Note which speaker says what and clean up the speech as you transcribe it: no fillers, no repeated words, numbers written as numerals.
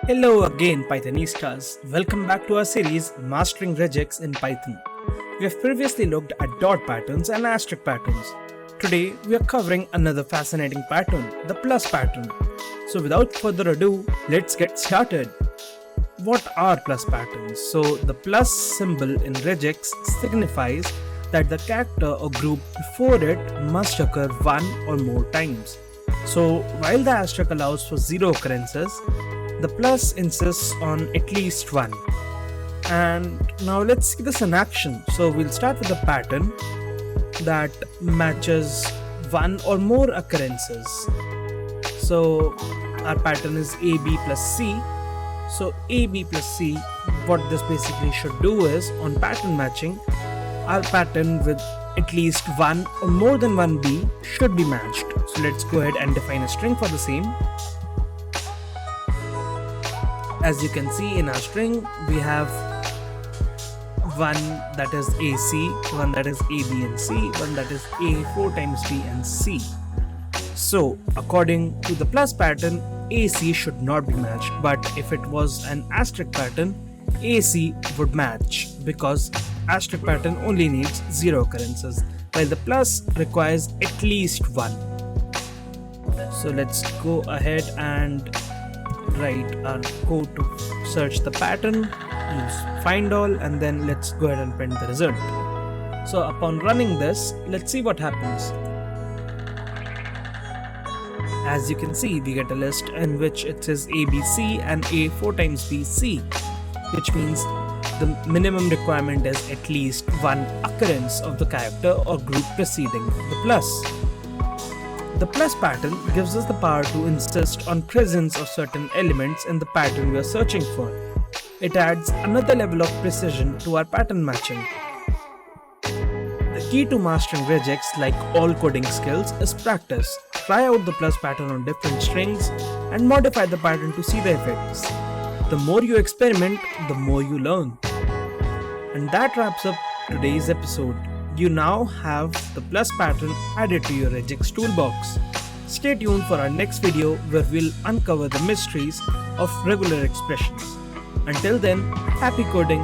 Speaker 1: Hello again, Pythonistas. Welcome back to our series Mastering RegEx in Python. We have previously looked at dot patterns and asterisk patterns. Today, we are covering another fascinating pattern, the plus pattern. So, without further ado, let's get started. What are plus patterns? So, the plus symbol in RegEx signifies that the character or group before it must occur one or more times. So, while the asterisk allows for 0 occurrences, the plus insists on at least one. And now let's see this in action. So we'll start with a pattern that matches one or more occurrences. So our pattern is ab plus c. So ab plus c, what this basically should do is, on pattern matching, our pattern with at least one or more than one b should be matched. So let's go ahead and define a string for the same. As you can see in our string, we have one that is AC, one that is A, B and C, one that is A 4 times B and C. So according to the plus pattern, AC should not be matched, but if it was an asterisk pattern, AC would match because asterisk pattern only needs 0 occurrences, while the plus requires at least one. So let's go ahead and write our code to search the pattern, use find all, and then let's go ahead and print the result. So upon running this, let's see what happens. As you can see, we get a list in which it says ABC and A 4 times BC, which means the minimum requirement is at least one occurrence of the character or group preceding the plus. The plus pattern gives us the power to insist on presence of certain elements in the pattern we are searching for. It adds another level of precision to our pattern matching. The key to mastering RegEx, like all coding skills, is practice. Try out the plus pattern on different strings and modify the pattern to see the effects. The more you experiment, the more you learn. And that wraps up today's episode. You now have the plus pattern added to your RegEx toolbox. Stay tuned for our next video where we'll uncover the mysteries of regular expressions. Until then, happy coding!